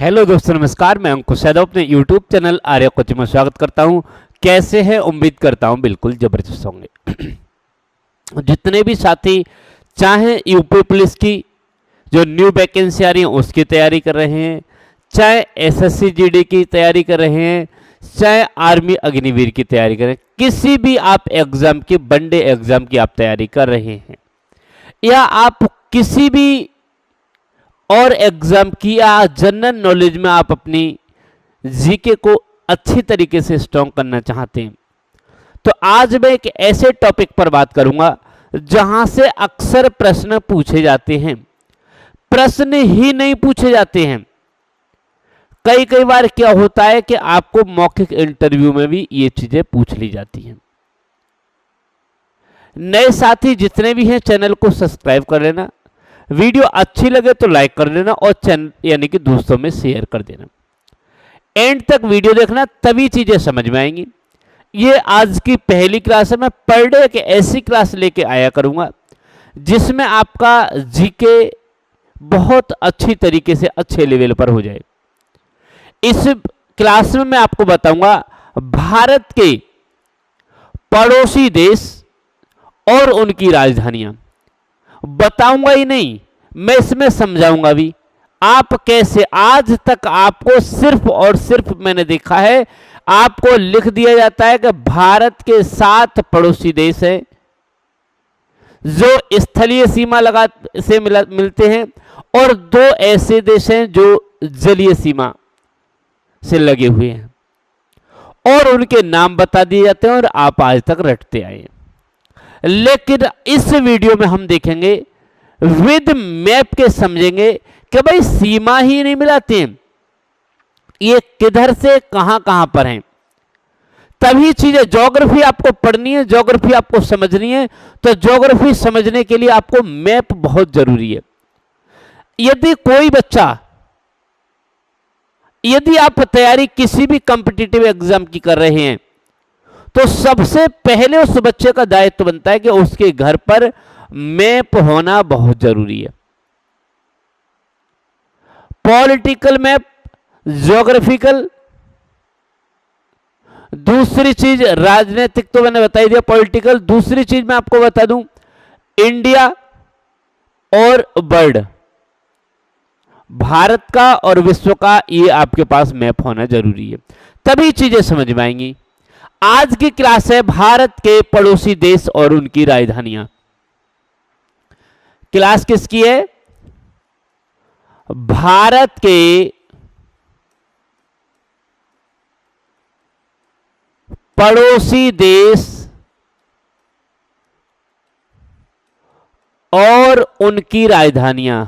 Hello दोस्तों, नमस्कार। मैं अंकुश यादव अपने यूट्यूब चैनल आर्य कोचिंग में स्वागत करता हूं। कैसे हैं? उम्मीद करता हूं बिल्कुल जबरदस्त होंगे। जितने भी साथी चाहे यूपी पुलिस की जो न्यू वैकेंसी आ रही है उसकी तैयारी कर रहे हैं, चाहे एसएससी जीडी की तैयारी कर रहे हैं, चाहे आर्मी अग्निवीर की तैयारी कर रहे हैं, किसी भी आप एग्जाम की वनडे एग्जाम की आप तैयारी कर रहे हैं, या आप किसी भी और एग्जाम की या जनरल नॉलेज में आप अपनी जीके को अच्छी तरीके से स्ट्रॉन्ग करना चाहते हैं, तो आज मैं एक ऐसे टॉपिक पर बात करूंगा जहां से अक्सर प्रश्न पूछे जाते हैं। प्रश्न ही नहीं पूछे जाते हैं, कई कई बार क्या होता है कि आपको मौखिक इंटरव्यू में भी ये चीजें पूछ ली जाती हैं। नए साथी जितने भी हैं चैनल को सब्सक्राइब कर लेना, वीडियो अच्छी लगे तो लाइक कर देना और चैनल यानी कि दोस्तों में शेयर कर देना। एंड तक वीडियो देखना, तभी चीजें समझ में आएंगी। ये आज की पहली क्लास है। मैं पर डे एक ऐसी क्लास लेके आया करूंगा जिसमें आपका जीके बहुत अच्छी तरीके से अच्छे लेवल पर हो जाए। इस क्लास में मैं आपको बताऊंगा भारत के पड़ोसी देश और उनकी राजधानियां। बताऊंगा ही नहीं, मैं इसमें समझाऊंगा भी। आप कैसे, आज तक आपको सिर्फ और सिर्फ मैंने देखा है आपको लिख दिया जाता है कि भारत के 7 पड़ोसी देश हैं जो स्थलीय सीमा लगा से मिलते हैं और 2 ऐसे देश हैं जो जलीय सीमा से लगे हुए हैं और उनके नाम बता दिए जाते हैं और आप आज तक रटते आए। लेकिन इस वीडियो में हम देखेंगे, विद मैप के समझेंगे कि भाई सीमा ही नहीं मिलाती हैं, ये किधर से कहां कहां पर हैं। तभी चीजें, ज्योग्राफी आपको पढ़नी है, ज्योग्राफी आपको समझनी है, तो ज्योग्राफी समझने के लिए आपको मैप बहुत जरूरी है। यदि कोई बच्चा, यदि आप तैयारी किसी भी कॉम्पिटिटिव एग्जाम की कर रहे हैं, तो सबसे पहले उस बच्चे का दायित्व बनता है कि उसके घर पर मैप होना बहुत जरूरी है। पॉलिटिकल मैप, ज्योग्राफिकल, दूसरी चीज राजनीतिक तो मैंने बता ही दिया, पॉलिटिकल। दूसरी चीज मैं आपको बता दूं, इंडिया और वर्ल्ड, भारत का और विश्व का, ये आपके पास मैप होना जरूरी है, तभी चीजें समझ में आएंगी। आज की क्लास है भारत के पड़ोसी देश और उनकी राजधानियां। क्लास किसकी है? भारत के पड़ोसी देश और उनकी राजधानियां।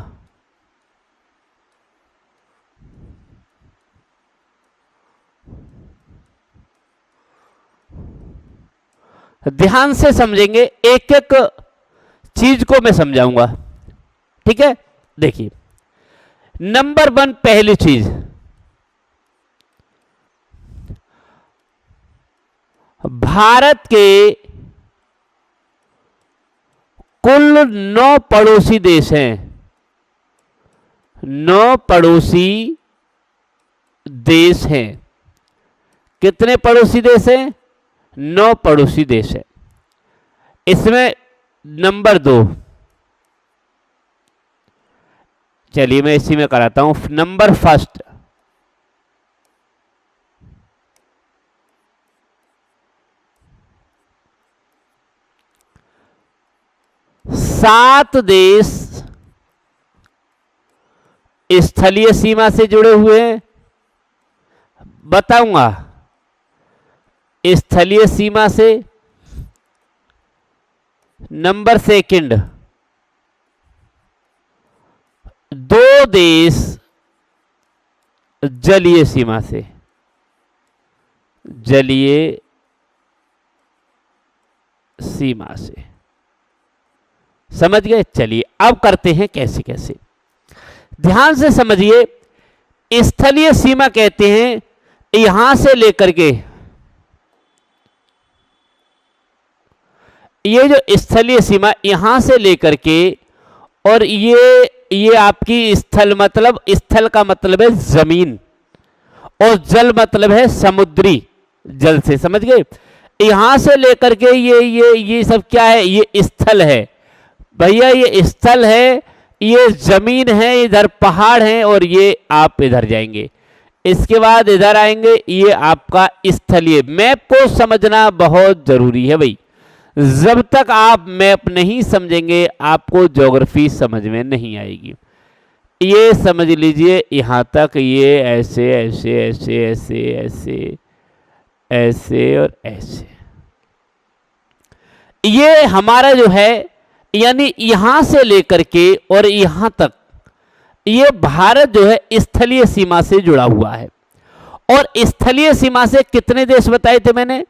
ध्यान से समझेंगे, एक एक चीज को मैं समझाऊंगा, ठीक है। देखिए, नंबर 1 पहली चीज, भारत के कुल 9 पड़ोसी देश हैं। 9 पड़ोसी देश हैं। कितने पड़ोसी देश हैं? 9 पड़ोसी देश है। इसमें नंबर 2, चलिए मैं इसी में कराता हूं। नंबर 1, सात देश स्थलीय सीमा से जुड़े हुए हैं। बताऊंगा स्थलीय सीमा से। नंबर 2, 2 देश जलीय सीमा से, जलीय सीमा से। समझ गए? चलिए अब करते हैं कैसे कैसे। ध्यान से समझिए, स्थलीय सीमा कहते हैं यहां से लेकर के, ये जो स्थलीय सीमा यहां से लेकर के और ये ये आपकी स्थल, मतलब स्थल का मतलब है जमीन, और जल मतलब है समुद्री जल से, समझ गए। यहां से लेकर के ये सब क्या है, ये स्थल है भैया, ये स्थल है, ये जमीन है, इधर पहाड़ है, और ये आप इधर जाएंगे, इसके बाद इधर आएंगे, ये आपका स्थलीय। मैप को समझना बहुत जरूरी है भाई, जब तक आप मैप नहीं समझेंगे आपको ज्योग्राफी समझ में नहीं आएगी। ये समझ लीजिए यहां तक, ये ऐसे ऐसे ऐसे ऐसे ऐसे ऐसे और ऐसे, ये हमारा जो है, यानी यहां से लेकर के और यहां तक, ये भारत जो है स्थलीय सीमा से जुड़ा हुआ है। और स्थलीय सीमा से कितने देश बताए थे मैंने,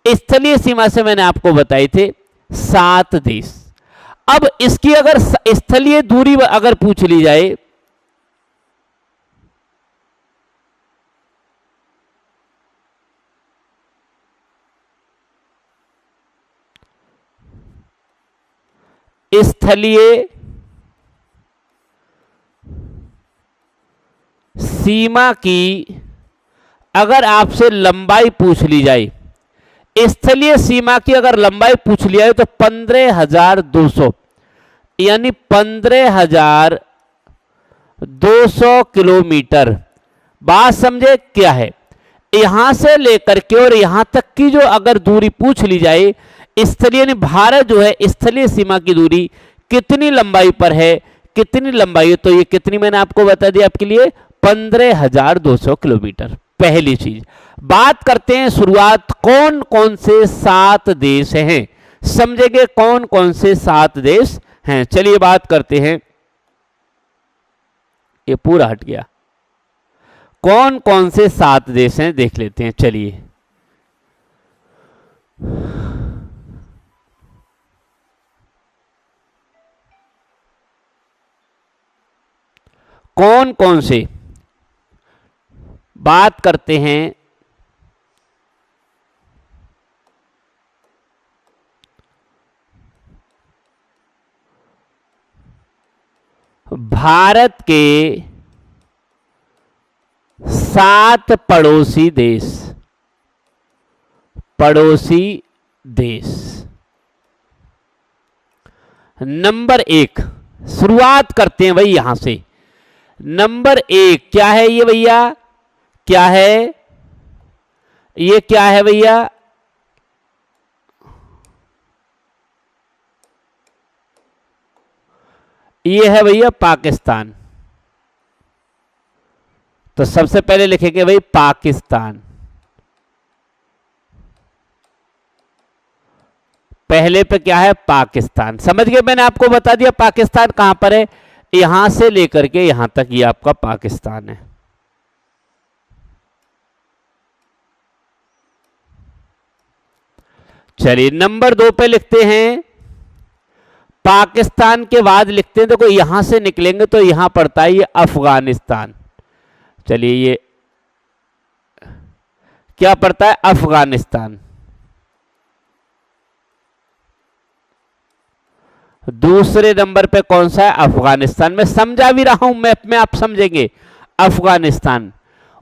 स्थलीय सीमा से मैंने आपको बताए थे 7 देश। अब इसकी अगर स्थलीय दूरी अगर पूछ ली जाए, स्थलीय सीमा की अगर आपसे लंबाई पूछ ली जाए, स्थलीय सीमा की अगर लंबाई पूछ लिया है तो 15,200, यानी 15,200 किलोमीटर। बात समझे क्या है, यहां से लेकर के और यहां तक की जो अगर दूरी पूछ ली जाए, स्थलीय भारत जो है स्थलीय सीमा की दूरी कितनी लंबाई पर है, कितनी लंबाई है, तो ये कितनी मैंने आपको बता दिया आपके लिए, 15,200 किलोमीटर। पहली चीज बात करते हैं शुरुआत, कौन कौन से 7 देश हैं, समझेंगे कौन कौन से 7 देश हैं। चलिए बात करते हैं, ये पूरा हट गया, कौन कौन से 7 देश हैं देख लेते हैं। चलिए कौन कौन से, बात करते हैं भारत के 7 पड़ोसी देश, पड़ोसी देश। नंबर 1, शुरुआत करते हैं भाई यहां से। नंबर 1 क्या है ये भैया, क्या है ये, क्या है भैया, ये है भैया पाकिस्तान। तो सबसे पहले लिखेंगे भाई पाकिस्तान, पहले पे क्या है पाकिस्तान, समझ गए। मैंने आपको बता दिया पाकिस्तान कहां पर है, यहां से लेकर के यहां तक ये आपका पाकिस्तान है। चलिए नंबर 2 पे लिखते हैं, पाकिस्तान के बाद लिखते हैं, देखो यहां से निकलेंगे तो यहां पड़ता है ये अफगानिस्तान। चलिए ये क्या पड़ता है, अफगानिस्तान। दूसरे नंबर पे कौन सा है, अफगानिस्तान। मैं समझा भी रहा हूं, मैप में आप समझेंगे, अफगानिस्तान।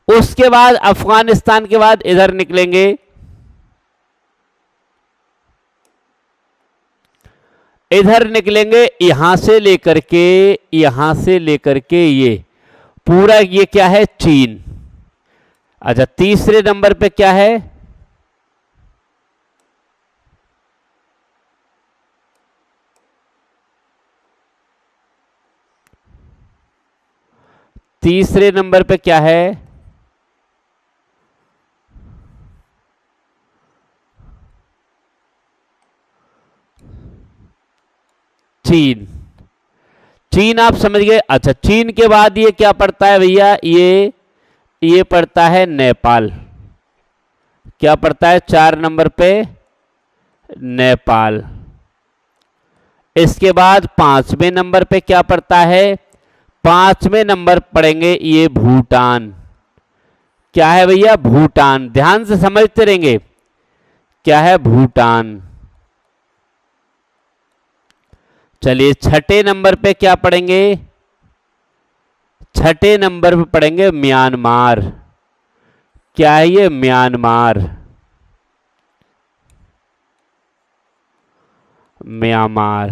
उसके बाद अफगानिस्तान के बाद इधर निकलेंगे, इधर निकलेंगे यहां से लेकर के, यहां से लेकर के ये पूरा, ये क्या है चीन। अच्छा तीसरे नंबर पे क्या है, तीसरे नंबर पे क्या है, चीन। चीन आप समझ गए। अच्छा चीन के बाद ये क्या पड़ता है भैया, ये पड़ता है नेपाल। क्या पड़ता है 4 नंबर पे, नेपाल। इसके बाद 5वें नंबर पे क्या पड़ता है, 5वें नंबर पड़ेंगे ये भूटान। क्या है भैया, भूटान। ध्यान से समझते रहेंगे, क्या है भूटान। चलिए 6ठे नंबर पे क्या पढ़ेंगे, छठे नंबर पे पढ़ेंगे म्यांमार। क्या है ये? Myanmar, Myanmar.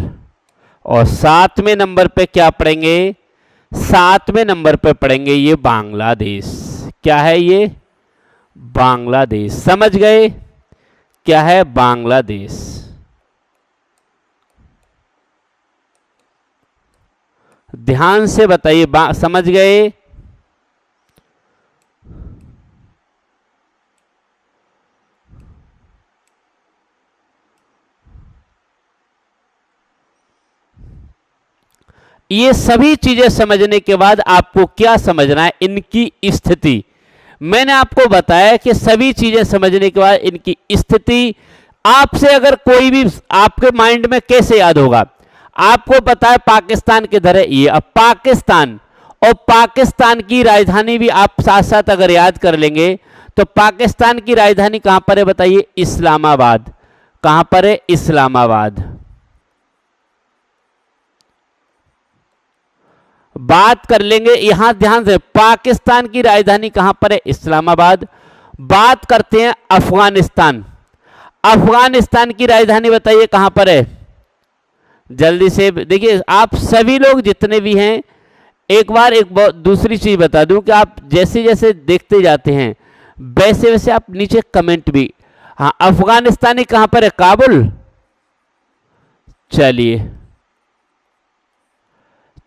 और 7वें नंबर पे क्या पढ़ेंगे? 7वें नंबर पे पढ़ेंगे ये बांग्लादेश। क्या है ये? बांग्लादेश। समझ गए? क्या है? बांग्लादेश। ध्यान से बताइए, समझ गए? ये सभी चीजें समझने के बाद आपको क्या समझना है? इनकी स्थिति। मैंने आपको बताया कि सभी चीजें समझने के बाद इनकी स्थिति आपसे अगर कोई भी आपके माइंड में कैसे याद होगा? आपको पता है पाकिस्तान किधर है, ये अब पाकिस्तान, और पाकिस्तान की राजधानी भी आप साथ साथ अगर याद कर लेंगे तो पाकिस्तान की राजधानी कहां पर है बताइए? इस्लामाबाद। कहां पर है? इस्लामाबाद। बात कर लेंगे यहां ध्यान से, पाकिस्तान की राजधानी कहां पर है? इस्लामाबाद। बात करते हैं अफगानिस्तान। अफगानिस्तान की राजधानी बताइए कहां पर है? जल्दी से देखिए, आप सभी लोग जितने भी हैं, एक बार एक दूसरी चीज बता दूं कि आप जैसे जैसे देखते जाते हैं वैसे वैसे आप नीचे कमेंट भी। हाँ, अफगानिस्तानी कहां पर है? काबुल। चलिए,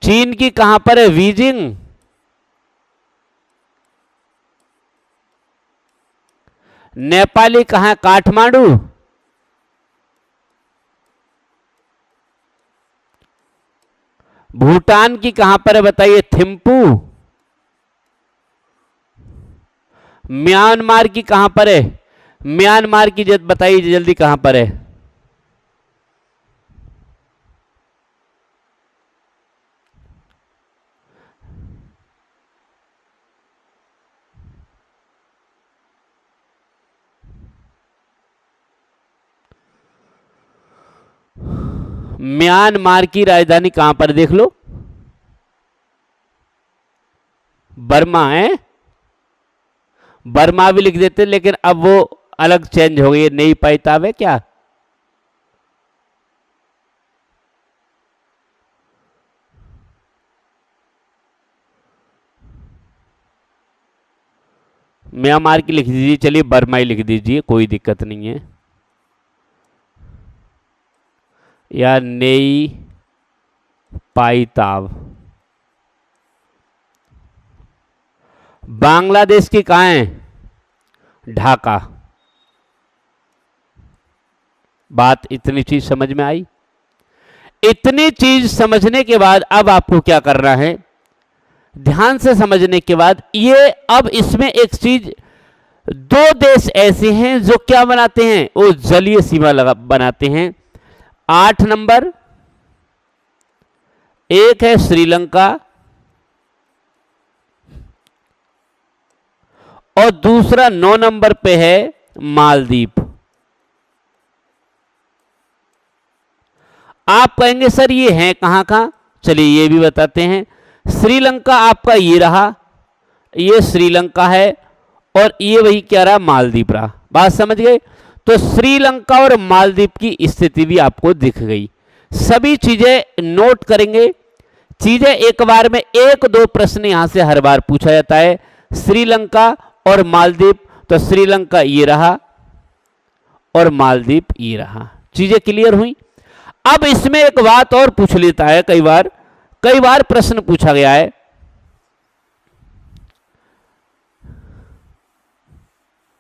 चीन की कहां पर है? बीजिंग। नेपाली कहां है? काठमांडू। भूटान की कहां पर है बताइए? थिम्पू। म्यांमार की कहां पर है? म्यांमार की बताइए जल्दी कहां पर है? म्यांमार की राजधानी कहां पर? देख लो, बर्मा है। बर्मा भी लिख देते, लेकिन अब वो अलग चेंज हो गई, नई पैताब है क्या? म्यांमार की लिख दीजिए, चलिए बर्मा ही लिख दीजिए, कोई दिक्कत नहीं है। या नई पाईताब। बांग्लादेश की कहां है? ढाका। बात इतनी चीज समझ में आई? इतनी चीज समझने के बाद अब आपको क्या करना है? ध्यान से समझने के बाद ये, अब इसमें एक चीज, दो देश ऐसे हैं जो क्या बनाते हैं? वो जलीय सीमा बनाते हैं। 8 नंबर, एक है श्रीलंका और दूसरा 9 नंबर पे है मालदीव। आप कहेंगे सर ये हैं कहां कहां? चलिए ये भी बताते हैं। श्रीलंका आपका ये रहा, ये श्रीलंका है, और ये वही क्या रहा? मालदीव रहा। बात समझ गए? तो श्रीलंका और मालदीव की स्थिति भी आपको दिख गई। सभी चीजें नोट करेंगे। चीजें एक बार में, एक दो प्रश्न यहां से हर बार पूछा जाता है। श्रीलंका और मालदीव, तो श्रीलंका ये रहा और मालदीव ये रहा। चीजें क्लियर हुई? अब इसमें एक बात और पूछ लेता है, कई बार प्रश्न पूछा गया है।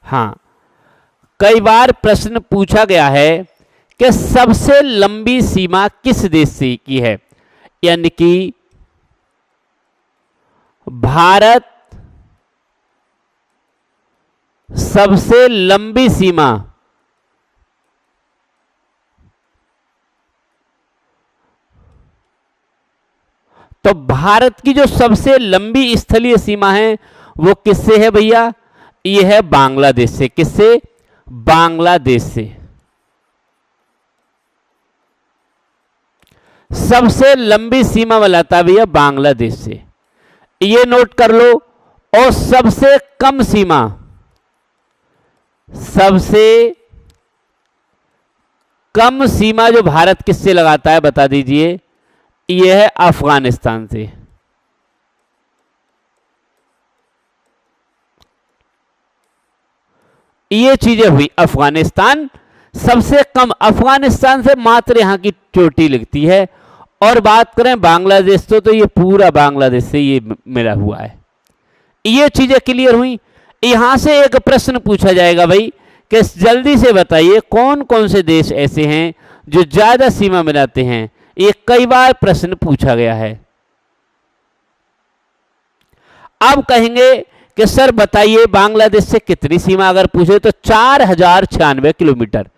हां, कई बार प्रश्न पूछा गया है कि सबसे लंबी सीमा किस देश से की है? यानी कि भारत सबसे लंबी सीमा तो भारत की जो सबसे लंबी स्थलीय सीमा है वो किससे है भैया? ये है बांग्लादेश से। किससे? बांग्लादेश से। सबसे लंबी सीमा वाला था भैया बांग्लादेश से। ये नोट कर लो। और सबसे कम सीमा, सबसे कम सीमा जो भारत किससे लगाता है बता दीजिए, यह है अफगानिस्तान से। ये चीजें हुई। अफगानिस्तान सबसे कम, अफगानिस्तान से मात्र यहां की चोटी लगती है। और बात करें बांग्लादेश तो ये पूरा बांग्लादेश से ये मिला हुआ है। ये चीजें क्लियर हुई। यहां से एक प्रश्न पूछा जाएगा भाई कि जल्दी से बताइए कौन कौन से देश ऐसे हैं जो ज्यादा सीमा मिलाते हैं। ये कई बार प्रश्न पूछा गया है। अब कहेंगे कि सर बताइए बांग्लादेश से कितनी सीमा, अगर पूछे तो 4096 किलोमीटर।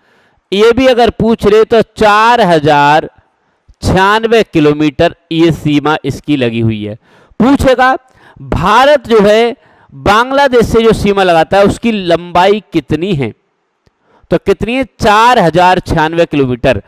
ये भी अगर पूछ रहे तो 4096 किलोमीटर ये सीमा इसकी लगी हुई है। पूछेगा भारत जो है बांग्लादेश से जो सीमा लगाता है उसकी लंबाई कितनी है, तो कितनी है, 4096 किलोमीटर।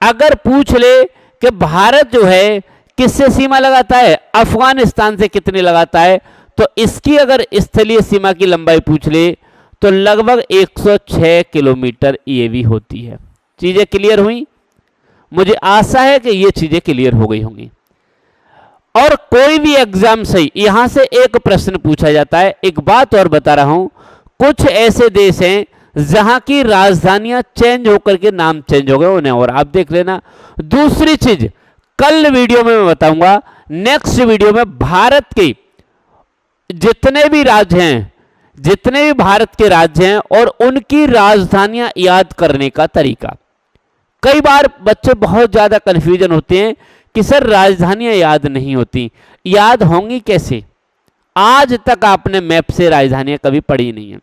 अगर पूछ ले कि भारत जो है किससे सीमा लगाता है, अफगानिस्तान से कितनी लगाता है, तो इसकी अगर स्थलीय सीमा की लंबाई पूछ ले तो लगभग 106 किलोमीटर ये भी होती है। चीजें क्लियर हुई? मुझे आशा है कि ये चीजें क्लियर हो गई होंगी। और कोई भी एग्जाम से यहां से एक प्रश्न पूछा जाता है। एक बात और बता रहा हूं, कुछ ऐसे देश हैं जहां की राजधानियां चेंज होकर के नाम चेंज हो गए उन्हें, और आप देख लेना। दूसरी चीज कल वीडियो में मैं बताऊंगा, नेक्स्ट वीडियो में भारत के जितने भी राज्य हैं, जितने भी भारत के राज्य हैं और उनकी राजधानियां याद करने का तरीका। कई बार बच्चे बहुत ज्यादा कंफ्यूजन होते हैं कि सर राजधानियां याद नहीं होती, याद होंगी कैसे? आज तक आपने मैप से राजधानियां कभी पढ़ी नहीं है।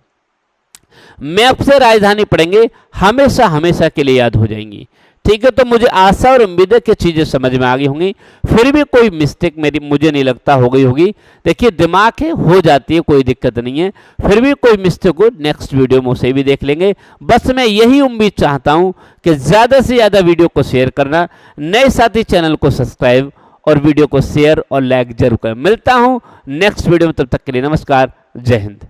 मैप से राजधानी पढ़ेंगे हमेशा हमेशा के लिए याद हो जाएंगी। ठीक है, तो मुझे आशा और उम्मीद है कि चीजें समझ में आ गई होंगी। फिर भी कोई मिस्टेक मेरी मुझे नहीं लगता हो गई होगी। देखिए दिमाग है, हो जाती है, कोई दिक्कत नहीं है। फिर भी कोई मिस्टेक हो नेक्स्ट वीडियो में उसे भी देख लेंगे। बस मैं यही उम्मीद चाहता हूं कि ज्यादा से ज्यादा वीडियो को शेयर करना, नए साथी चैनल को सब्सक्राइब और वीडियो को शेयर और लाइक जरूर करें। मिलता हूं नेक्स्ट वीडियो में, तब तक के लिए नमस्कार, जय हिंद।